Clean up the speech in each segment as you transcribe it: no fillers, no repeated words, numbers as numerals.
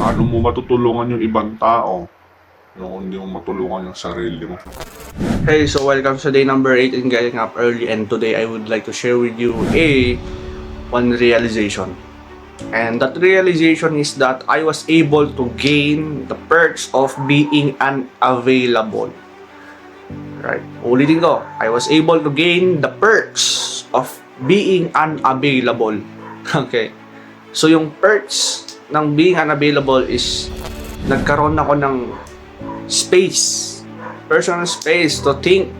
Paano mo matutulungan yung ibang tao kung hindi mo matulungan yung sarili mo? Hey, so welcome sa day number 8 in getting up early, and today I would like to share with you one realization. And that realization is that I was able to gain the perks of being unavailable. Right? Ulitin ko, I was able to gain the perks of being unavailable. Okay? So yung perks ng being unavailable is nagkaroon ako ng space, personal space to think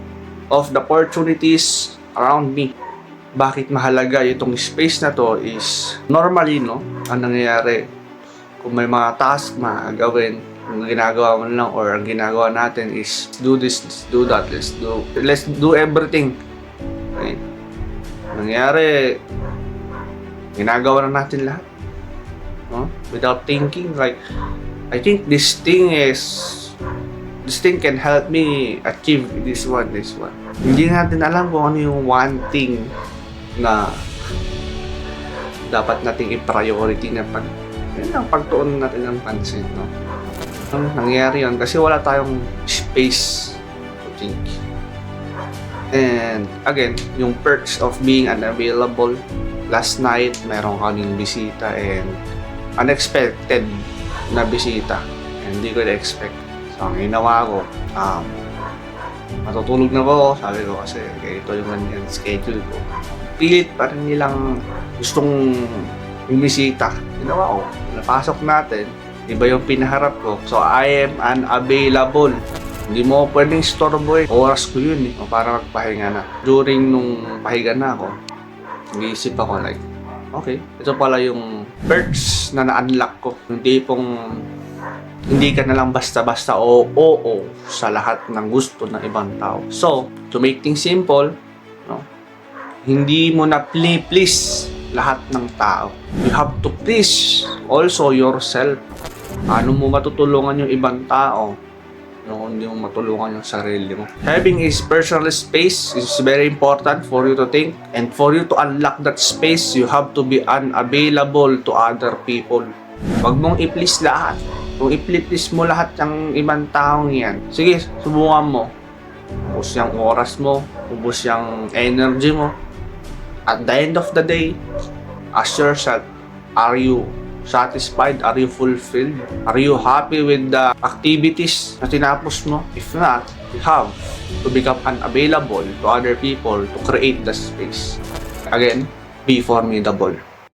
of the opportunities around me. Bakit mahalaga itong space na to is normally, no, ang nangyayari kung may mga task na gawin, ang ginagawa mo lang or ang ginagawa natin is do this, let's do that, let's do everything. Okay? Nangyayari, ginagawa na natin lahat, no? Without thinking. Like, I think this thing can help me achieve this one. Hindi natin alam kung ano yung one thing na dapat nating i-priority na pagtuon natin ng pansin, no? Nangyayari yun kasi wala tayong space to think. And again, yung perks of being unavailable. Last night, meron kaming bisita and unexpected na bisita. And hindi ko na-expect. So, ang ginawa ko, matutulog na po. Sabi ko kasi ito yung schedule ko. Pilit pa rin nilang gustong bumisita. Ginawa ko, napasok natin. Iba yung pinaharap ko. So, I am unavailable. Hindi mo pwedeng istorbo eh. Oras ko yun eh. Para magpahinga na. During nung pahinga na ako, nag-iisip ako like, okay, ito pala yung perks na na-unlock ko. Yung tipong hindi ka na lang basta-basta o sa lahat ng gusto ng ibang tao. So, to make things simple, no, hindi mo na please lahat ng tao. You have to please also yourself. Paano mo matutulungan yung ibang tao kung hindi mo matulungan yung sarili mo? Having a personal space is very important for you to think, and for you to unlock that space, you have to be unavailable to other people. Huwag mong i-please lahat. Kung i-please mo lahat ng ibang taong yan, sige, subukan mo. Ubus yung oras mo, ubus yung energy mo. At the end of the day, ask yourself, are you satisfied? Are you fulfilled? Are you happy with the activities na tinapos mo? If not, you have to become unavailable to other people to create the space. Again, be formidable.